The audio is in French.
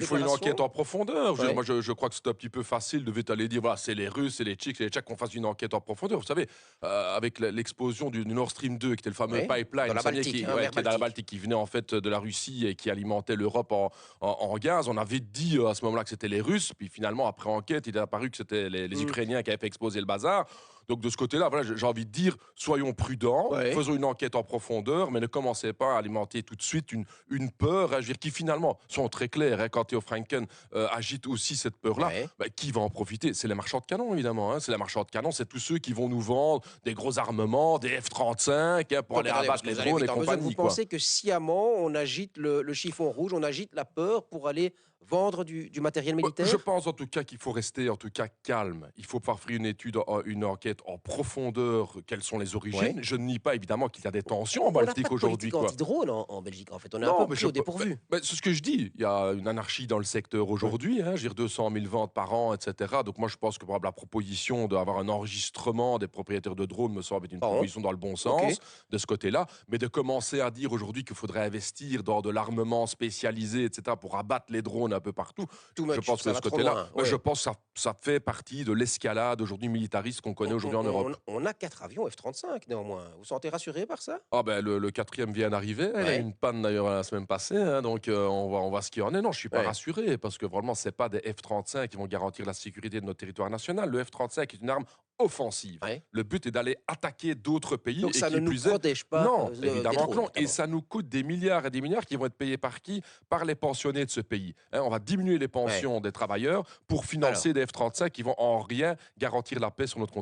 il faut une déclaration? enquête en profondeur. Ouais. Moi, je crois que c'est un petit peu facile de aller dire, voilà, c'est les Russes, c'est les Tchèques, qu'on fasse une enquête en profondeur. Vous savez, avec l'explosion du Nord Stream 2, qui était le fameux Oui, pipeline, dans vous la saviez, Baltique, hein, mer qui est dans la Baltique. Baltique, qui venait en fait de la Russie et qui alimentait l'Europe en gaz. On avait dit à ce moment-là que c'était les Russes, puis finalement, après enquête, il est apparu que c'était les Mmh. Ukrainiens qui avaient fait exploser le bazar. Donc de ce côté-là, voilà, j'ai envie de dire, soyons prudents, Ouais. faisons une enquête en profondeur, mais ne commencez pas à alimenter tout de suite une peur, hein, je veux dire, qui finalement sont très claires. Hein, quand Theo Franken agite aussi cette peur-là, Ouais. bah, qui va en profiter? C'est les marchands de canons, évidemment. Hein, c'est les marchands de canons, c'est tous ceux qui vont nous vendre des gros armements, des F-35, hein, pour Donc aller attendez, parce abattre que les vous allez drones et vite en besogne. Vous compagnie, quoi. pensez que sciemment, on agite le chiffon rouge, on agite la peur pour aller vendre du matériel Bah, je militaire? pense en tout cas qu'il faut rester en tout cas calme. Il faut pouvoir faire une étude, une enquête en profondeur. Quelles sont les Ouais. origines? Je ne nie pas évidemment qu'il y a des tensions en On n'a pas Baltique de aujourd'hui, politique quoi. anti-drone en Belgique, en fait. On est un Non, peu mais pris je au peux dépourvu. c'est ce que je dis. Il y a une anarchie dans le secteur Ouais. aujourd'hui, hein, je veux dire 200 000 ventes par an, et cetera. Donc moi, je pense que, par exemple, la proposition d'avoir un enregistrement des propriétaires de drones me semble être une Bon, proposition dans le bon OK. sens, de ce côté-là. Mais de commencer à dire aujourd'hui qu'il faudrait investir dans de l'armement spécialisé, et cetera, pour abattre les drones un peu partout, Too je much, pense que ça de va ce trop côté-là, loin. bah, je Ouais. pense que ça fait partie de l'escalade aujourd'hui militariste qu'on connaît aujourd'hui en Europe. On a 4 avions F-35 néanmoins. Vous vous sentez rassuré par ça? Ah ben le 4e vient d'arriver, il a eu Ouais, une panne d'ailleurs la semaine passée, hein, donc on va ce qu'il en est. Non, je suis pas ouais. rassuré parce que vraiment c'est pas des F-35 qui vont garantir la sécurité de notre territoire national. Le F-35 est une arme offensive. Ouais. Le but est d'aller attaquer d'autres pays Donc et ça ne qui nous plus est protège pas, non, de des évidemment que drones non et notamment? ça nous coûte des milliards et des milliards qui vont être payés par qui? Par les pensionnés de ce pays, hein. On va diminuer les Ouais. pensions des travailleurs pour financer Alors des F-35 qui vont en rien garantir la paix sur notre continent.